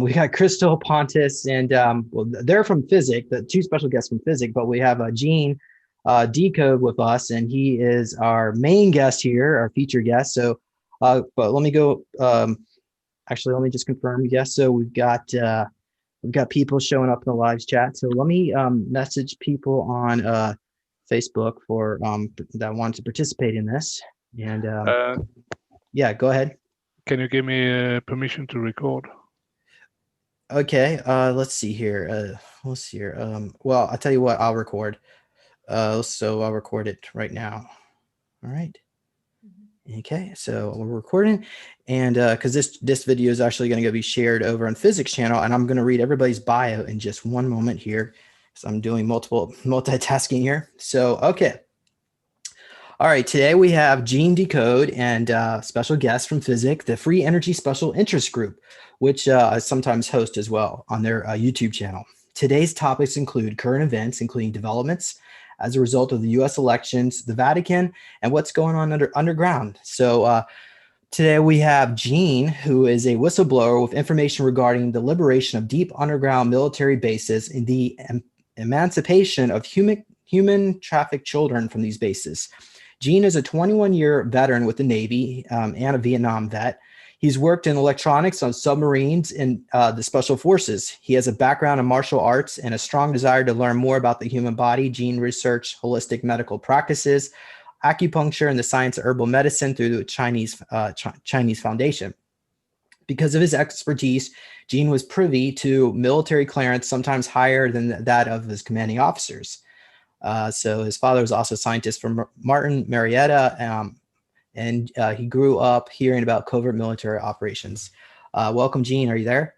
We got Crystal, Pontus, and well, they're from Physic, the two special guests from Physic, but we have Gene Decode with us, and he is our main guest here, our featured guest. So, but let me go. Actually, let me just confirm. Yes, so we've got people showing up in the live chat. So let me message people on Facebook for that want to participate in this. And yeah, go ahead. Can you give me permission to record? Okay, let's see here. Let's see here. Well, I'll tell you what, I'll record. So I'll record it right now. All right. Okay, so we're recording, and because this video is actually going to be shared over on Physics channel, and I'm going to read everybody's bio in just one moment here, so I'm doing multitasking here. So okay. All right, today we have Gene Decode and special guest from Physics, the Free Energy Special Interest Group, which I sometimes host as well on their YouTube channel. Today's topics include current events, including developments as a result of the U.S. elections, the Vatican, and what's going on underground. So today we have Gene, who is a whistleblower with information regarding the liberation of deep underground military bases and the emancipation of human trafficked children from these bases. Gene is a 21-year veteran with the Navy and a Vietnam vet. He's worked in electronics on submarines and the special forces. He has a background in martial arts and a strong desire to learn more about the human body, gene research, holistic medical practices, acupuncture, and the science of herbal medicine through the Chinese Foundation. Because of his expertise, Gene was privy to military clearance, sometimes higher than that of his commanding officers. So his father was also a scientist from Martin Marietta, and he grew up hearing about covert military operations. Welcome, Gene. Are you there?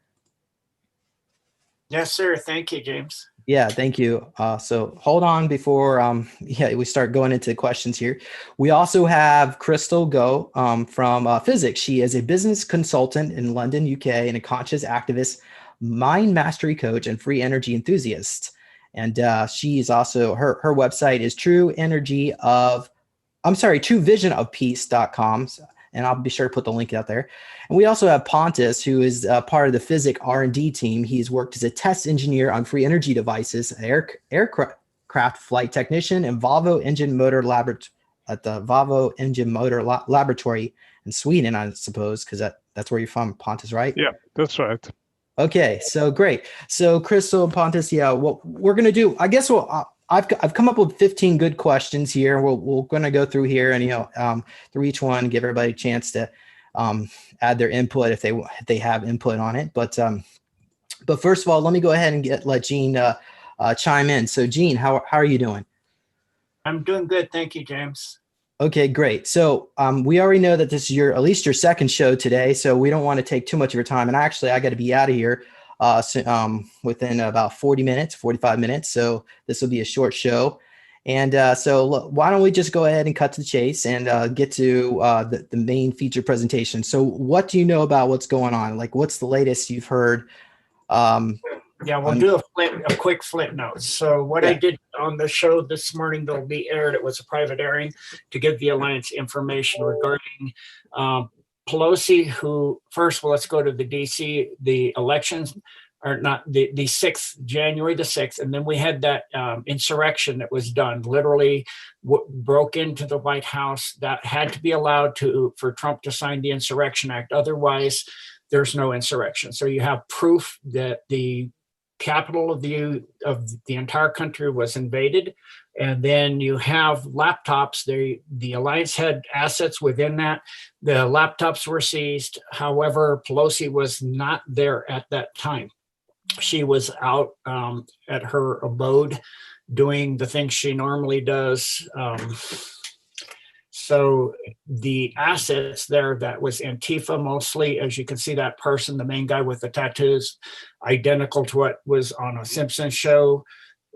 Yes, sir. Thank you, James. Yeah, thank you. So hold on before we start going into questions here. We also have Crystal Go from Physics. She is a business consultant in London, UK, and a conscious activist, mind mastery coach, and free energy enthusiast. And she's also, her website is truevisionofpeace.com. And I'll be sure to put the link out there. And we also have Pontus, who is part of the Physics R&D team. He's worked as a test engineer on free energy devices, aircraft flight technician, and Volvo engine motor at the Volvo engine motor laboratory in Sweden, I suppose, because that's where you're from, Pontus, right? Yeah, that's right. Okay, so great. So Crystal and Pontus, yeah, what we're gonna do, I guess I've come up with 15 good questions here. We're gonna go through here and through each one, give everybody a chance to add their input if they have input on it. But first of all, let me go ahead and let Gene chime in. So Gene, how are you doing? I'm doing good, thank you, James. Okay, great. So we already know that this is at least your second show today, so we don't want to take too much of your time. And actually, I got to be out of here within about 45 minutes. So this will be a short show. And so why don't we just go ahead and cut to the chase and get to the main feature presentation. So what do you know about what's going on? Like, what's the latest you've heard? Yeah, we'll do a quick flip note. So what I did on the show this morning that'll be aired, it was a private airing to give the Alliance information regarding Pelosi, who first, well, let's go to the DC, the elections are not the 6th, January the 6th. And then we had that insurrection that was done, literally broke into the White House. That had to be allowed for Trump to sign the Insurrection Act. Otherwise, there's no insurrection. So you have proof that the capital of the entire country was invaded. And then you have laptops. The Alliance had assets within that. The laptops were seized. However, Pelosi was not there at that time. She was out at her abode doing the things she normally does. So the assets there, that was Antifa mostly. As you can see, that person, the main guy with the tattoos, identical to what was on a Simpsons show.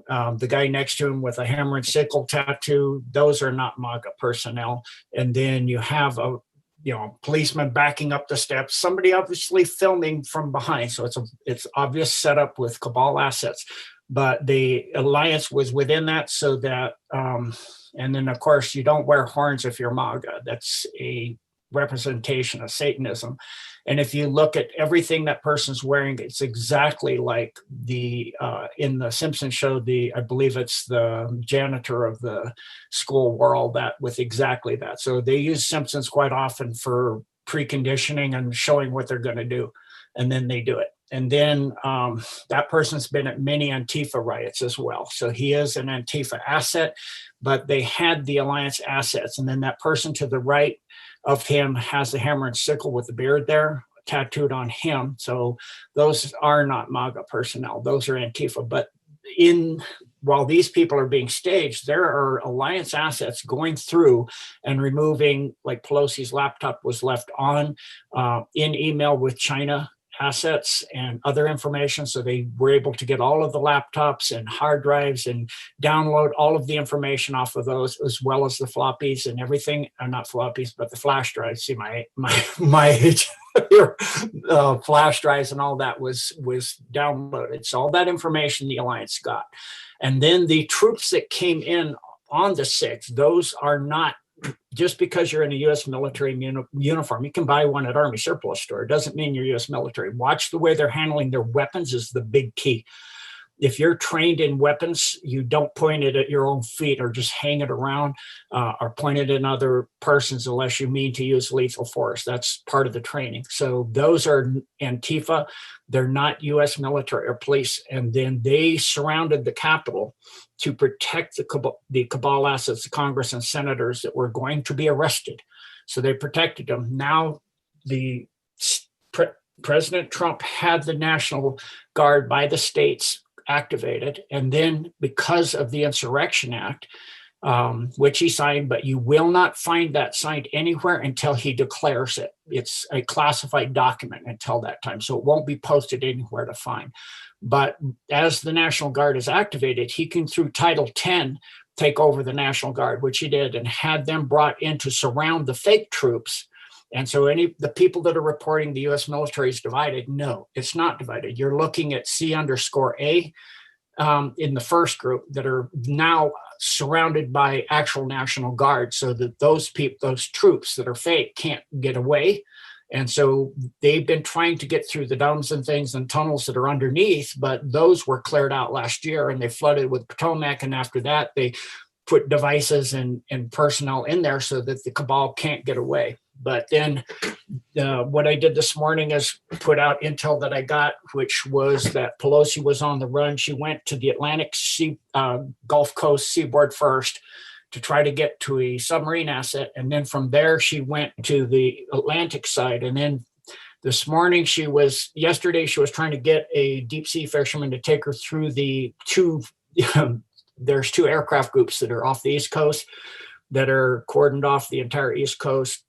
The guy next to him with a hammer and sickle tattoo, those are not MAGA personnel. And then you have a policeman backing up the steps, somebody obviously filming from behind. So it's obvious setup with cabal assets. But the Alliance was within that, so that and then, of course, you don't wear horns if you're MAGA. That's a representation of Satanism. And if you look at everything that person's wearing, it's exactly like the in the Simpsons show, I believe it's the janitor of the school wore all that with exactly that. So they use Simpsons quite often for preconditioning and showing what they're going to do, and then they do it. And then that person's been at many Antifa riots as well. So he is an Antifa asset, but they had the Alliance assets. And then that person to the right of him has the hammer and sickle with the beard there tattooed on him. So those are not MAGA personnel. Those are Antifa. But while these people are being staged, there are Alliance assets going through and removing, like Pelosi's laptop was left on in email with China assets and other information. So they were able to get all of the laptops and hard drives and download all of the information off of those, as well as the floppies and everything. Not floppies, but the flash drives. See my age. Flash drives and all that was downloaded. So all that information the Alliance got. And then the troops that came in on the 6th, those are not, just because you're in a U.S. military uniform, you can buy one at Army surplus store. It doesn't mean you're U.S. military. Watch the way they're handling their weapons is the big key. If you're trained in weapons, you don't point it at your own feet or just hang it around or point it in other persons unless you mean to use lethal force. That's part of the training. So those are Antifa. They're not U.S. military or police. And then they surrounded the Capitol to protect the cabal assets of Congress and senators that were going to be arrested. So they protected them. Now President Trump had the National Guard by the states activated. And then because of the Insurrection Act, which he signed, but you will not find that signed anywhere until he declares it. It's a classified document until that time. So it won't be posted anywhere to find. But as the National Guard is activated, he can, through Title 10, take over the National Guard, which he did, and had them brought in to surround the fake troops. And so the people that are reporting the U.S. military is divided, no, it's not divided. You're looking at C_A in the first group that are now surrounded by actual National Guard, so that those troops that are fake can't get away. And so they've been trying to get through the domes and things and tunnels that are underneath, but those were cleared out last year and they flooded with Potomac. And after that, they put devices and personnel in there so that the cabal can't get away. But then what I did this morning is put out intel that I got, which was that Pelosi was on the run. She went to the Atlantic Gulf Coast seaboard first to try to get to a submarine asset. And then from there, she went to the Atlantic side. And then this morning, yesterday, she was trying to get a deep sea fisherman to take her through the there's 2 aircraft groups that are off the East Coast that are cordoned off the entire East Coast.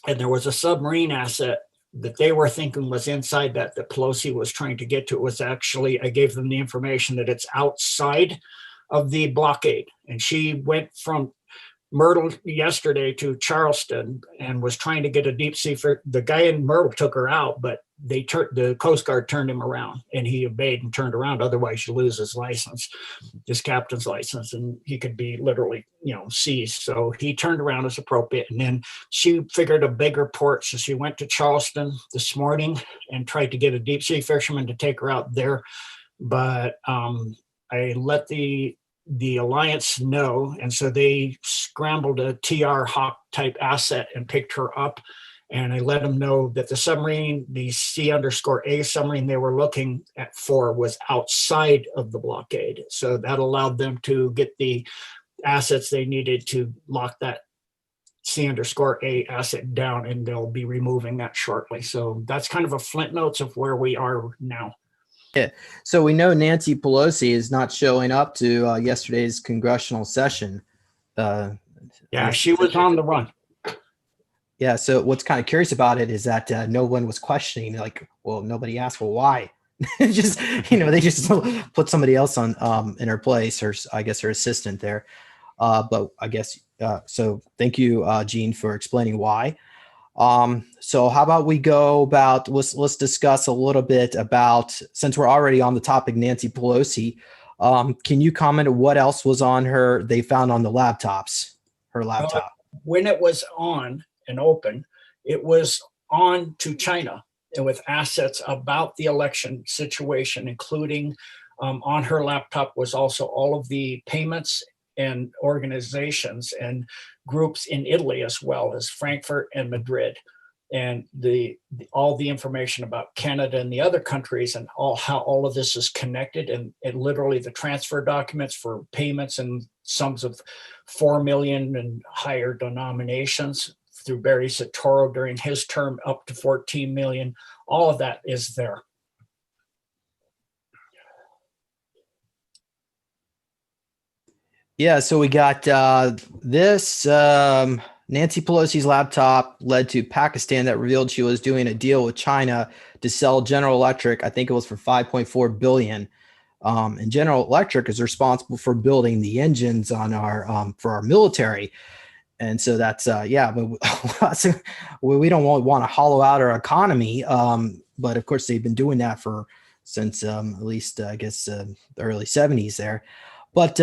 And there was a submarine asset that they were thinking was inside that Pelosi was trying to get to. It was actually, I gave them the information that it's outside of the blockade. And she went from Myrtle yesterday to Charleston and was trying to get a deep sea. The guy in Myrtle took her out, but the Coast Guard turned him around and he obeyed and turned around. Otherwise you lose his license, his captain's license, and he could be literally, seized. So he turned around as appropriate. And then she figured a bigger port. So she went to Charleston this morning and tried to get a deep sea fisherman to take her out there. But I let the Alliance know. And so they scrambled a TR Hawk type asset and picked her up. And I let them know that the submarine, the C_A submarine they were looking for was outside of the blockade. So that allowed them to get the assets they needed to lock that C_A asset down, and they'll be removing that shortly. So that's kind of a flint notes of where we are now. Yeah. So we know Nancy Pelosi is not showing up to yesterday's congressional session. Yeah, she was on the run. Yeah. So what's kind of curious about it is that no one was questioning, nobody asked, well, why? Just, they just put somebody else on in her place, or I guess her assistant there. But I guess, so thank you, Gene, for explaining why. So how about we go about, let's discuss a little bit about, since we're already on the topic, Nancy Pelosi, can you comment on what else was on they found on the laptops, her laptop? When it was on and open, it was on to China, and with assets about the election situation, including on her laptop was also all of the payments and organizations and groups in Italy, as well as Frankfurt and Madrid, and all the information about Canada and the other countries, and how all of this is connected, and literally the transfer documents for payments and sums of 4 million and higher denominations through Barry Soetoro during his term up to 14 million. All of that is there. Yeah, so we got this. Nancy Pelosi's laptop led to Pakistan that revealed she was doing a deal with China to sell General Electric. I think it was for 5.4 billion. And General Electric is responsible for building the engines on our for our military. And so that's yeah, but we don't want to hollow out our economy. But of course, they've been doing that since at least I guess the early 70s there. But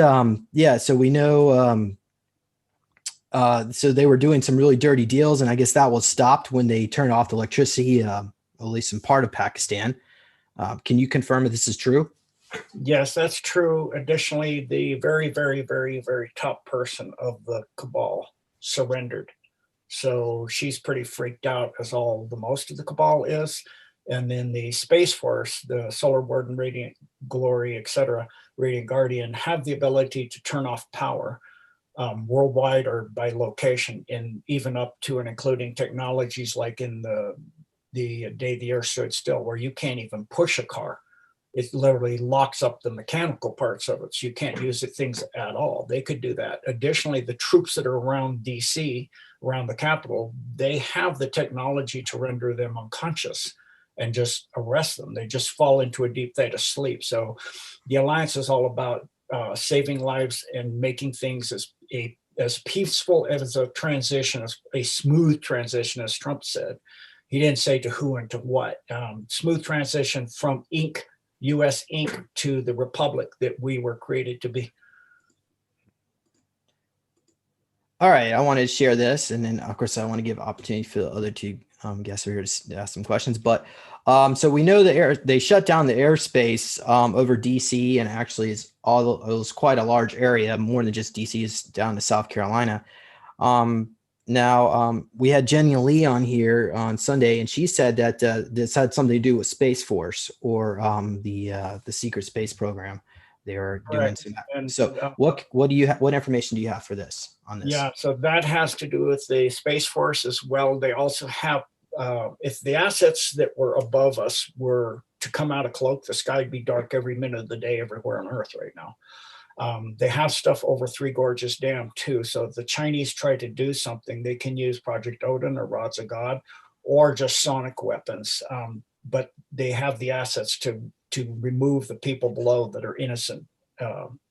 yeah, so we know. So they were doing some really dirty deals, and I guess that was stopped when they turned off the electricity, at least in part of Pakistan. Can you confirm if this is true? Yes, that's true. Additionally, the very, very, very, very top person of the cabal surrendered. So she's pretty freaked out, as most of the cabal is. And then the Space Force, the Solar Warden, Radiant Glory, etc., Radiant Guardian, have the ability to turn off power worldwide or by location, and even up to and including technologies like in the day the Earth stood still, where you can't even push a car. It literally locks up the mechanical parts of it, so you can't use things at all. They could do that. Additionally, the troops that are around DC, around the Capitol, they have the technology to render them unconscious and just arrest them. They just fall into a deep theta sleep. So the Alliance is all about saving lives and making things as peaceful as a transition, as a smooth transition, as Trump said. He didn't say to who and to what. Smooth transition from U.S. Inc. to the republic that we were created to be. All right, I wanted to share this, and then of course I want to give opportunity for the other two guests who are here to ask some questions. But so we know they shut down the airspace over DC, and actually it was quite a large area, more than just DC, is down to South Carolina. Now we had Jenny Lee on here on Sunday, and she said that this had something to do with Space Force or the secret space program. They are doing some. And so what information do you have for this on this? Yeah, so that has to do with the Space Force as well. They also have, if the assets that were above us were to come out of cloak, the sky would be dark every minute of the day everywhere on Earth right now. They have stuff over Three Gorges Dam too. So if the Chinese try to do something, they can use Project Odin or Rods of God or just sonic weapons. But they have the assets to remove the people below that are innocent,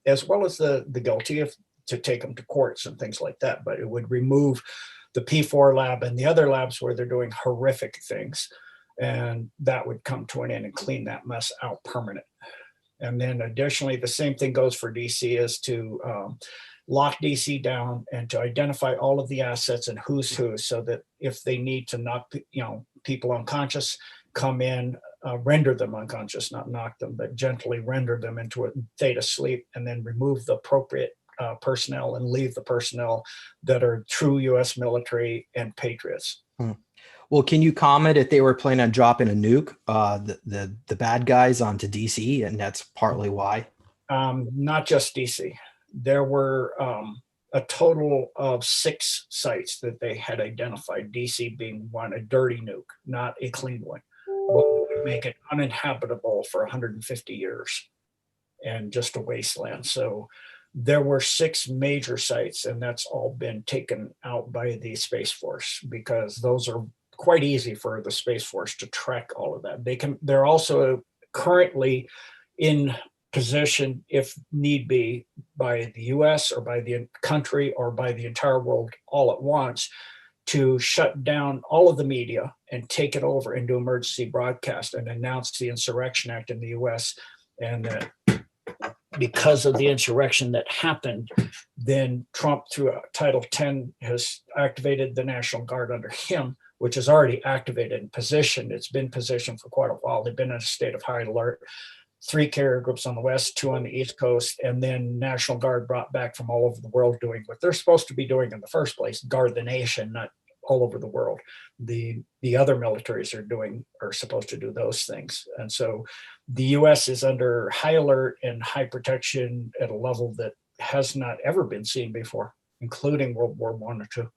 as well as the guilty, to take them to courts and things like that. But it would remove the P4 lab and the other labs where they're doing horrific things. And that would come to an end and clean that mess out permanent. And then additionally, the same thing goes for DC, is to lock DC down and to identify all of the assets and who's who, so that if they need to knock people unconscious, come in, render them unconscious, not knock them, but gently render them into a theta sleep, and then remove the appropriate personnel and leave the personnel that are true U.S. military and patriots. Well, can you comment if they were planning on dropping a nuke, the bad guys onto DC, and that's partly why? Not just DC. There were a total of 6 sites that they had identified, DC being one, a dirty nuke, not a clean one. Would make it uninhabitable for 150 years and just a wasteland. So there were 6 major sites, and that's all been taken out by the Space Force, because those are quite easy for the Space Force to track all of that. They're also currently in position, if need be, by the US or by the country or by the entire world all at once, to shut down all of the media and take it over and do emergency broadcast and announce the Insurrection Act in the US. And because of the insurrection that happened, then Trump, through Title 10, has activated the National Guard under him, which is already activated and positioned. It's been positioned for quite a while. They've been in a state of high alert. 3 carrier groups on the west, 2 on the east coast, and then National Guard brought back from all over the world doing what they're supposed to be doing in the first place, guard the nation, not all over the world. The other militaries are supposed to do those things. And so the US is under high alert and high protection at a level that has not ever been seen before, including World War I or II.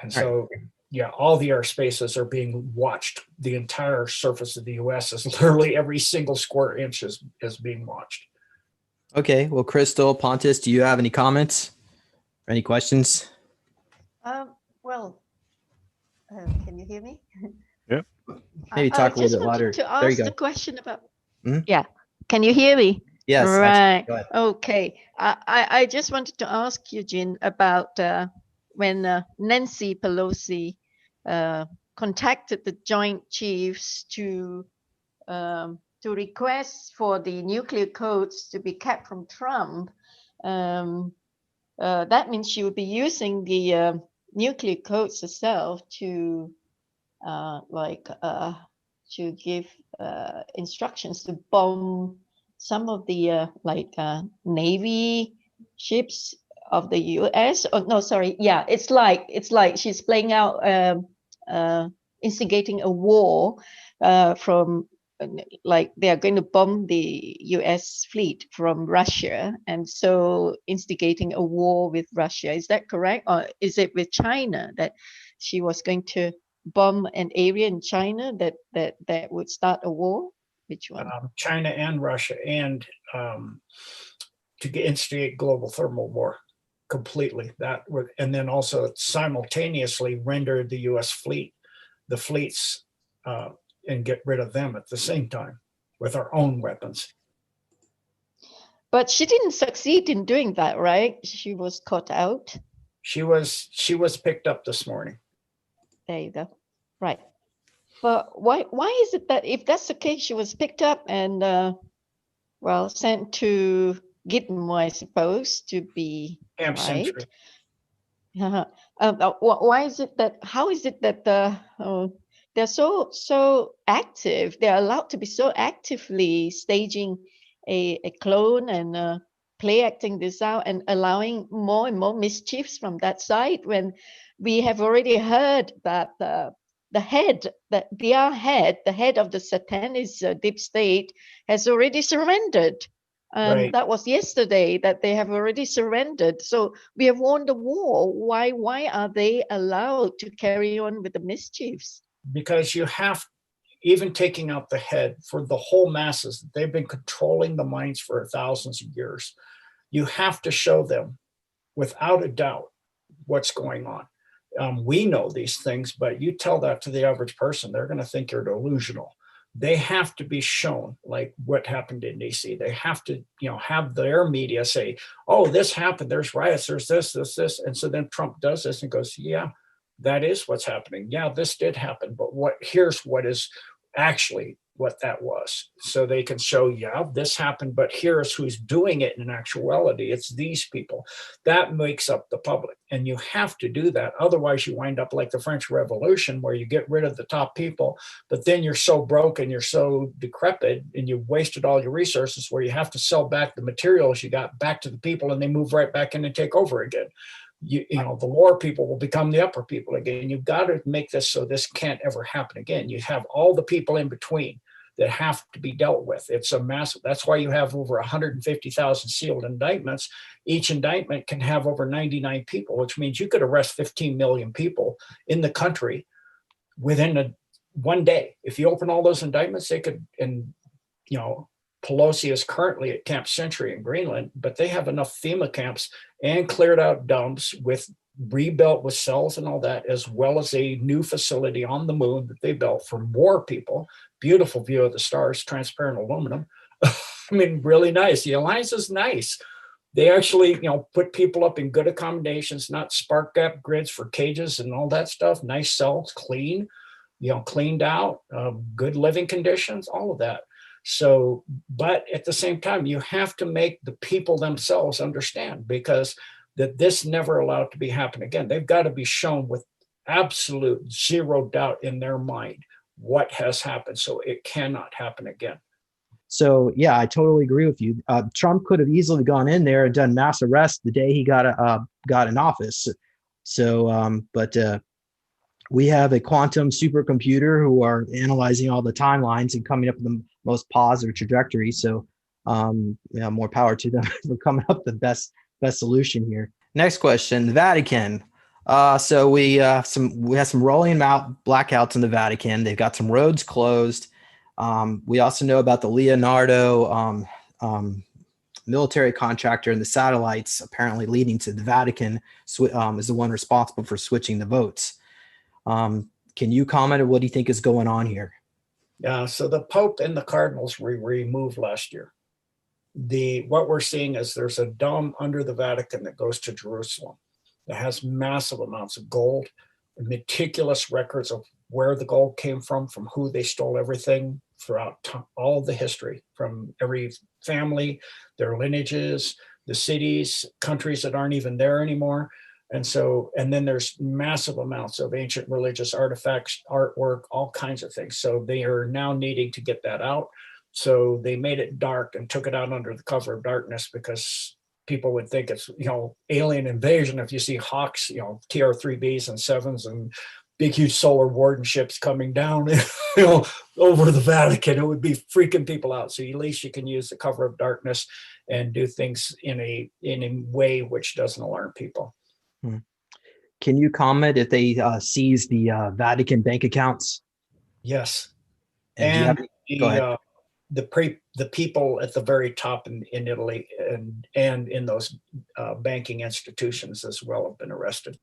And so, yeah, all the airspaces are being watched. The entire surface of the US is literally every single square inch is being watched. Okay, well, Crystal, Pontus, do you have any comments or any questions? Can you hear me? Yeah. Maybe talk a little bit louder. To There you ask go. the question about. Mhm. Yeah. Can you hear me? Yes. Right. Go ahead. Okay. I just wanted to ask Eugene about when Nancy Pelosi contacted the Joint Chiefs to request for the nuclear codes to be kept from Trump. That means she would be using the nuclear codes herself to to give instructions to bomb some of the Navy ships of the US. Oh no, sorry. Yeah, it's like she's playing out instigating a war from like they are going to bomb the US fleet from Russia, and so instigating a war with Russia. Is that correct? Or is it with China that she was going to bomb an area in China that would start a war? Which one? China and Russia, and to instigate global thermal war completely. And then also simultaneously render the U.S. fleet, the fleets, and get rid of them at the same time with our own weapons. But she didn't succeed in doing that, right? She was caught out. She was picked up this morning. There you go. Right. But why is it that if that's the case, she was picked up and sent to Gitmo, I suppose, to be Camp Century. Why is it that? How is it that they're so active? They're allowed to be so actively staging a clone and play acting this out and allowing more and more mischiefs from that side when we have already heard that the head of the Satanist deep state has already surrendered. Right. That was yesterday that they have already surrendered. So we have won the war. Why are they allowed to carry on with the mischiefs? Because you have, even taking out the head for the whole masses, they've been controlling the minds for thousands of years. You have to show them without a doubt what's going on. We know these things, but you tell that to the average person, they're going to think you're delusional. They have to be shown, like what happened in DC. They have to, have their media say, oh, this happened, there's riots, there's this. And so then Trump does this and goes, yeah, that is what's happening. Yeah, this did happen, but here's what is actually what that was. So they can show, yeah, this happened, but here's who's doing it in actuality. It's these people. That makes up the public. And you have to do that. Otherwise, you wind up like the French Revolution, where you get rid of the top people, but then you're so broke and you're so decrepit and you've wasted all your resources, where you have to sell back the materials you got back to the people, and they move right back in and take over again. The lower people will become the upper people again. You've got to make this so this can't ever happen again. You have all the people in between that have to be dealt with. It's a massive, that's why you have over 150,000 sealed indictments. Each indictment can have over 99 people, which means you could arrest 15 million people in the country within one day. If you open all those indictments, they could, and Pelosi is currently at Camp Century in Greenland, but they have enough FEMA camps and cleared out dumps with rebuilt with cells and all that, as well as a new facility on the moon that they built for more people. Beautiful view of the stars, transparent aluminum. I mean, really nice. The alliance is nice. They actually, put people up in good accommodations, not spark gap grids for cages and all that stuff. Nice cells, clean, cleaned out, good living conditions, all of that. So, but at the same time, you have to make the people themselves understand, because that this never allowed to be happen again. They've got to be shown with absolute zero doubt in their mind what has happened. So it cannot happen again. So yeah, I totally agree with you. Trump could have easily gone in there and done mass arrest the day he got in office. So, but we have a quantum supercomputer who are analyzing all the timelines and coming up with the most positive trajectory. So, yeah, more power to them for coming up with the best solution here. Next question: the Vatican. So we have some rolling blackouts in the Vatican. They've got some roads closed. We also know about the Leonardo military contractor and the satellites apparently leading to the Vatican is the one responsible for switching the votes. Can you comment on what do you think is going on here? Yeah, so the Pope and the Cardinals were removed last year. What we're seeing is there's a dome under the Vatican that goes to Jerusalem that has massive amounts of gold, meticulous records of where the gold came from who they stole everything throughout all the history, from every family, their lineages, the cities, countries that aren't even there anymore. And then there's massive amounts of ancient religious artifacts, artwork, all kinds of things. So they are now needing to get that out. So they made it dark and took it out under the cover of darkness because people would think it's, alien invasion. If you see Hawks, TR-3Bs and 7s and big, huge Solar Warden ships coming down, over the Vatican, it would be freaking people out. So at least you can use the cover of darkness and do things in a way which doesn't alarm people. Can you comment if they seize the Vatican bank accounts? Yes. And go ahead. The people at the very top in Italy and in those banking institutions as well have been arrested.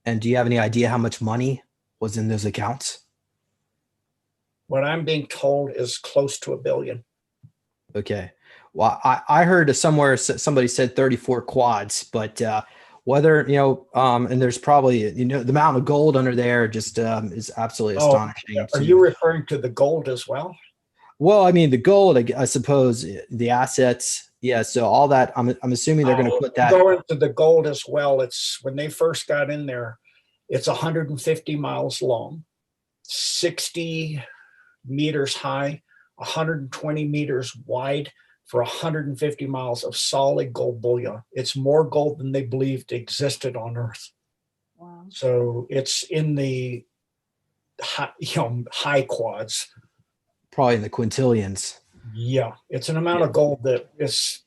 And do you have any idea how much money was in those accounts? What I'm being told is close to $1 billion. Okay. Well, I heard somewhere somebody said 34 quads, but whether, and there's probably, the amount of gold under there just is absolutely astonishing. Are you referring to the gold as well? Well, I mean, the gold, I suppose, the assets. Yeah. So all that, I'm assuming they're going to put that. Go into the gold as well. It's when they first got in there, it's 150 miles long, 60 meters high, 120 meters wide for 150 miles of solid gold bullion. It's more gold than they believed existed on Earth. Wow. So it's in the high quads. Probably in the quintillions. Yeah, it's an amount of gold that is,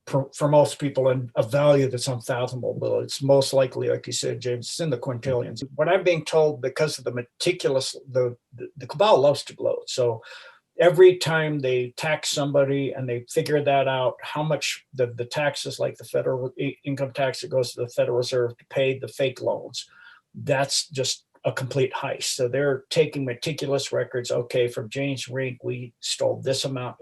for most people, a value that's unfathomable. But it's most likely, like you said, James, it's in the quintillions. What I'm being told, because of the meticulous, the cabal loves to gloat. So every time they tax somebody and they figure that out, how much the taxes, like the federal income tax that goes to the Federal Reserve to pay the fake loans, that's just a complete heist. So they're taking meticulous records. Okay, from James Rink, we stole this amount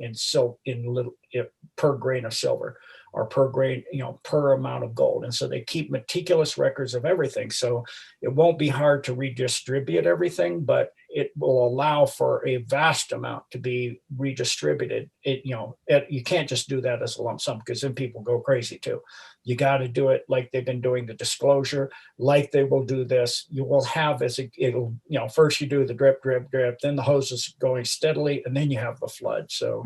per grain of silver, or per grain, per amount of gold. And so they keep meticulous records of everything. So it won't be hard to redistribute everything, but it will allow for a vast amount to be redistributed. You can't just do that as a lump sum, because then people go crazy too. You got to do it like they've been doing the disclosure, like they will do this. You will have first you do the drip, drip, drip, then the hose is going steadily, and then you have the flood. So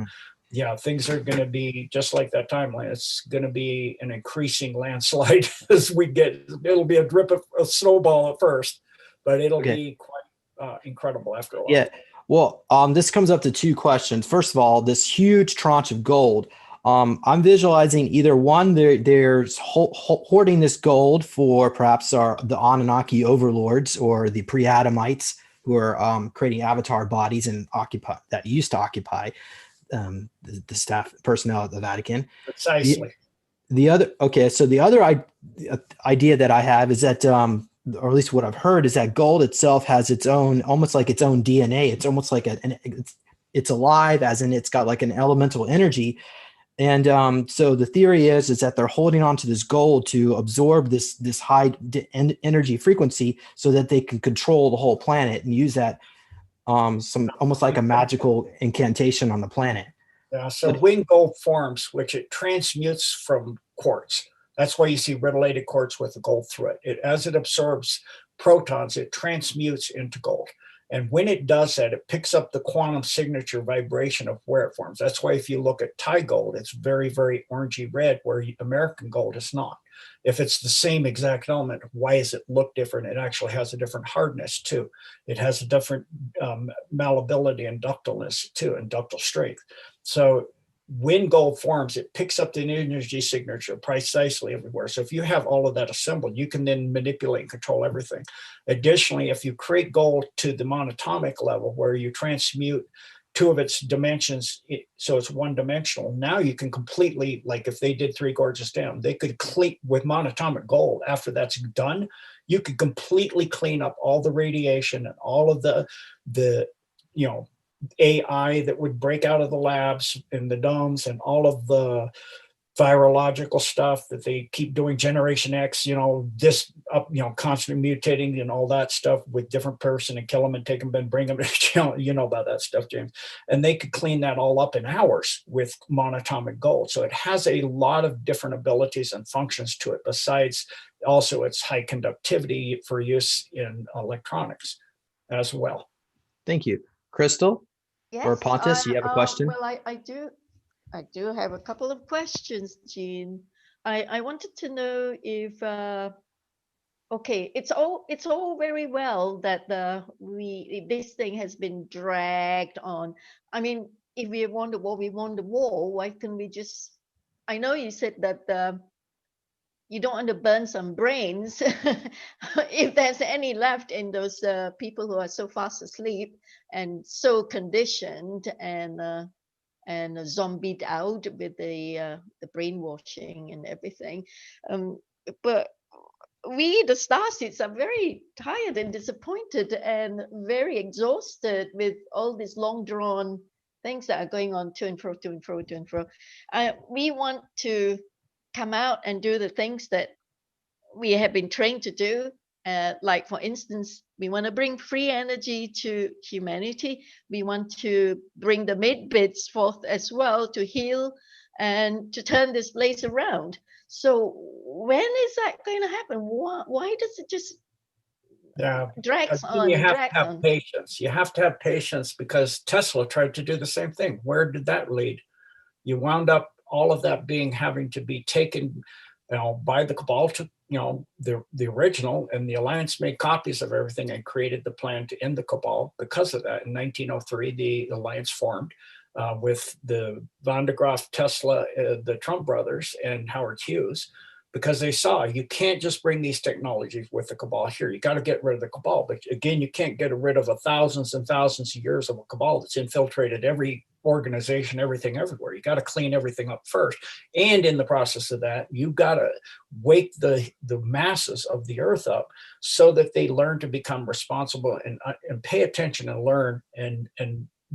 yeah, things are going to be just like that timeline. It's going to be an increasing landslide as it'll be a drip of a snowball at first, but it'll be quite incredible after a while. Yeah. Well, this comes up to two questions. First of all, this huge tranche of gold, I'm visualizing either one, they're hoarding this gold for perhaps the Anunnaki overlords or the pre-Adamites who are creating avatar bodies and that used to occupy the staff personnel at the Vatican. Precisely. So the other idea that I have is that, or at least what I've heard, is that gold itself has its own, almost like its own DNA. It's almost like it's alive, as in it's got like an elemental energy. And so the theory is that they're holding on to this gold to absorb this high energy frequency so that they can control the whole planet and use that some almost like a magical incantation on the planet. Yeah, so winged gold forms, which it transmutes from quartz. That's why you see retilated quartz with the gold through it. As it absorbs protons, it transmutes into gold. And when it does that, it picks up the quantum signature vibration of where it forms. That's why if you look at Thai gold, it's very, very orangey red, where American gold is not. If it's the same exact element, why does it look different? It actually has a different hardness too. It has a different malleability and ductileness too, and ductile strength. So when gold forms, it picks up the energy signature precisely everywhere. So if you have all of that assembled, you can then manipulate and control everything. Additionally, if you create gold to the monatomic level, where you transmute two of its dimensions, so it's one dimensional, now you can completely, like if they did 3 gorges down, they could clean with monatomic gold. After that's done, you could completely clean up all the radiation and all of the AI that would break out of the labs and the domes, and all of the virological stuff that they keep doing, Generation X, this up, constantly mutating and all that stuff with different person, and kill them and take them and bring them to jail. You know about that stuff, James. And they could clean that all up in hours with monatomic gold. So it has a lot of different abilities and functions to it, besides also its high conductivity for use in electronics as well. Thank you. Crystal? Yes, Or Pontus, you have a question? Well, I do have a couple of questions, Jean. I wanted to know if okay, it's all very well that this thing has been dragged on. I mean, if we want the war, we want the war. Why can we just? I know you said that you don't want to burn some brains if there's any left in those people who are so fast asleep and so conditioned and zombied out with the brainwashing and everything. But we, the starseeds, are very tired and disappointed and very exhausted with all these long drawn things that are going on to and fro, to and fro, to and fro. We want to come out and do the things that we have been trained to do. Like, for instance, we want to bring free energy to humanity. We want to bring the mid-bits forth as well to heal and to turn this place around. So when is that going to happen? Why does it just drags on? You have to have patience. You have to have patience, because Tesla tried to do the same thing. Where did that lead? You wound up all of that having to be taken by the cabal to the original, and the Alliance made copies of everything and created the plan to end the cabal. Because of that, in 1903, the Alliance formed with the Van de Graaff, Tesla, the Trump brothers, and Howard Hughes, because they saw you can't just bring these technologies with the cabal here. You got to get rid of the cabal. But again, you can't get rid of thousands and thousands of years of a cabal that's infiltrated every organization, everything, everywhere. You got to clean everything up first. And in the process of that, you got to wake the masses of the earth up so that they learn to become responsible and pay attention and learn and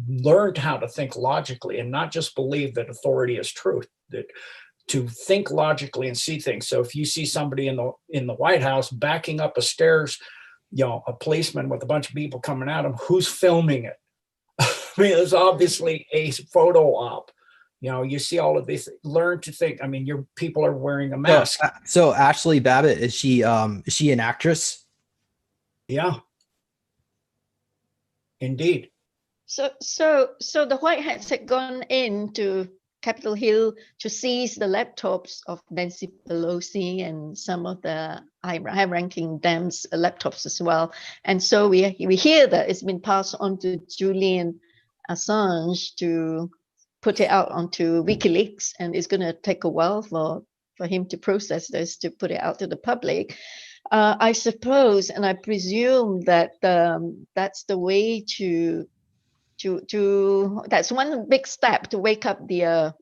learn how to think logically, and not just believe that authority is truth, that to think logically and see things. So if you see somebody in the White House backing up a stairs, a policeman with a bunch of people coming at him, who's filming it? I mean, it's obviously a photo op. You see all of these. Learn to think. I mean, your people are wearing a mask. So Ashley Babbitt, is she an actress? Yeah, indeed. So the White Hats had gone into Capitol Hill to seize the laptops of Nancy Pelosi and some of the high-ranking Dems' laptops as well. And so we hear that it's been passed on to Julian Assange to put it out onto WikiLeaks, and it's going to take a while for him to process this, to put it out to the public. I suppose, and I presume that that's the way to that's one big step to wake up the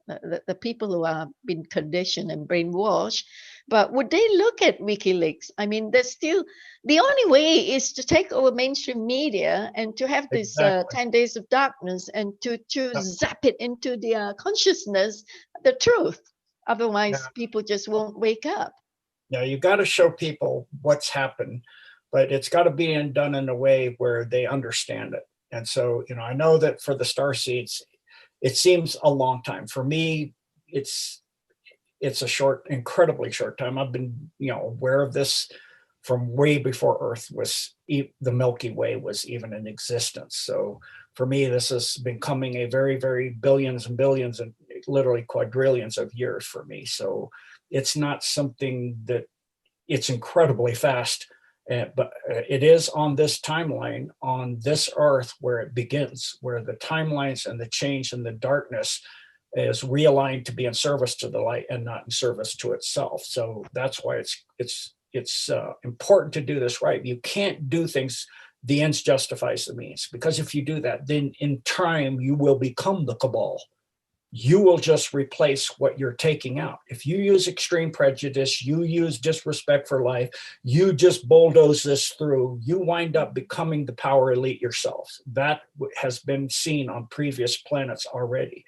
people who are been conditioned and brainwashed. But would they look at WikiLeaks? I mean, there's still, the only way is to take over mainstream media and to have this 10 days of darkness and to zap it into their consciousness, the truth. Otherwise, people just won't wake up. Yeah, you got to show people what's happened, but it's got to be done in a way where they understand it. And so, I know that for the starseeds, it seems a long time. For me, it's a incredibly short time. I've been, aware of this from way before Earth was, the Milky Way was even in existence. So for me, this has been coming a very, very billions and billions and literally quadrillions of years for me. So it's not something that, it's incredibly fast, but it is on this timeline, on this Earth, where it begins, where the timelines and the change and the darkness is realigned to be in service to the light and not in service to itself. So that's why it's important to do this right. You can't do things, the ends justifies the means, because if you do that, then in time you will become the cabal. You will just replace what you're taking out. If you use extreme prejudice, you use disrespect for life, you just bulldoze this through, you wind up becoming the power elite yourselves. That has been seen on previous planets already.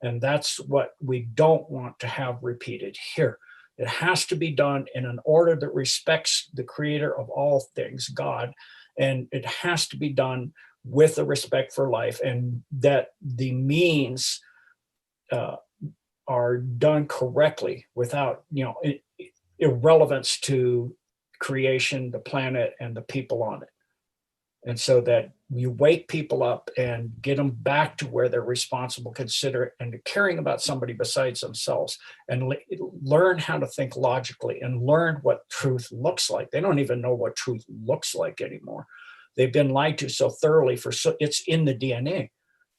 And that's what we don't want to have repeated here. It has to be done in an order that respects the creator of all things, God. And it has to be done with a respect for life, and that the means are done correctly without, irrelevance to creation, the planet, and the people on it. And so that you wake people up and get them back to where they're responsible, considerate, and caring about somebody besides themselves, and learn how to think logically and learn what truth looks like. They don't even know what truth looks like anymore. They've been lied to so thoroughly it's in the DNA.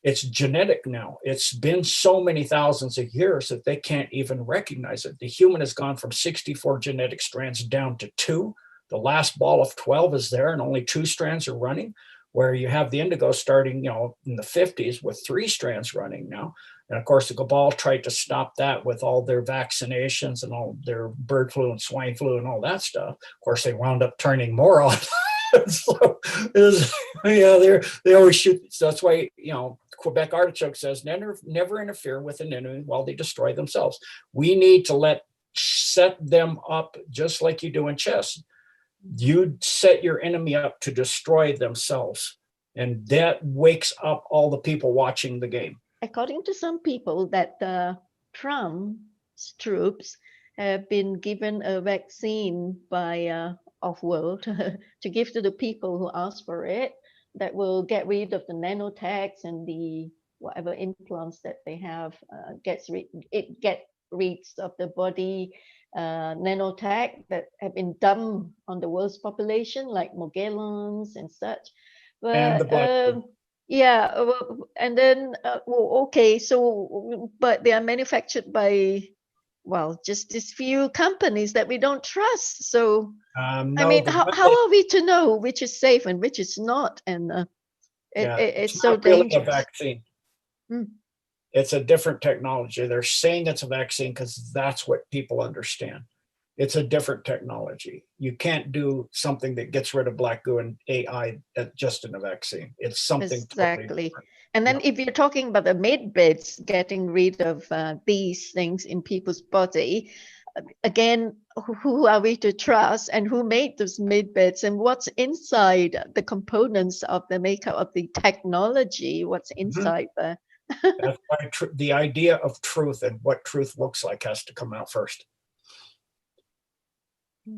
It's genetic now. It's been so many thousands of years that they can't even recognize it. The human has gone from 64 genetic strands down to 2. The last ball of 12 is there, and only 2 strands are running, where you have the indigo starting, in the 50s with 3 strands running now. And of course, the cabal tried to stop that with all their vaccinations and all their bird flu and swine flu and all that stuff. Of course, they wound up turning more on. So they always shoot. So that's why, Quebec Artichoke says, never interfere with an enemy while they destroy themselves. We need to set them up just like you do in chess. You set your enemy up to destroy themselves, and that wakes up all the people watching the game. According to some people, that Trump's troops have been given a vaccine by Off-World to give to the people who ask for it, that will get rid of the nanotags and the whatever implants that they have. Get rid of the body nanotag that have been dumped on the world's population, like Mogellons and such. But And the black and then okay, so but they are manufactured by just these few companies that we don't trust. So no, how are we to know which is safe and which is not? And it's so really dangerous. a vaccine. It's a different technology. They're saying it's a vaccine because that's what people understand. It's a different technology. You can't do something that gets rid of black goo and AI just in a vaccine. It's something exactly totally different. And then if you're talking about the made beds, getting rid of these things in people's body, again, who are we to trust, and who made those made beds, and what's inside the components of the makeup of the technology, what's inside there? That's why the idea of truth and what truth looks like has to come out first.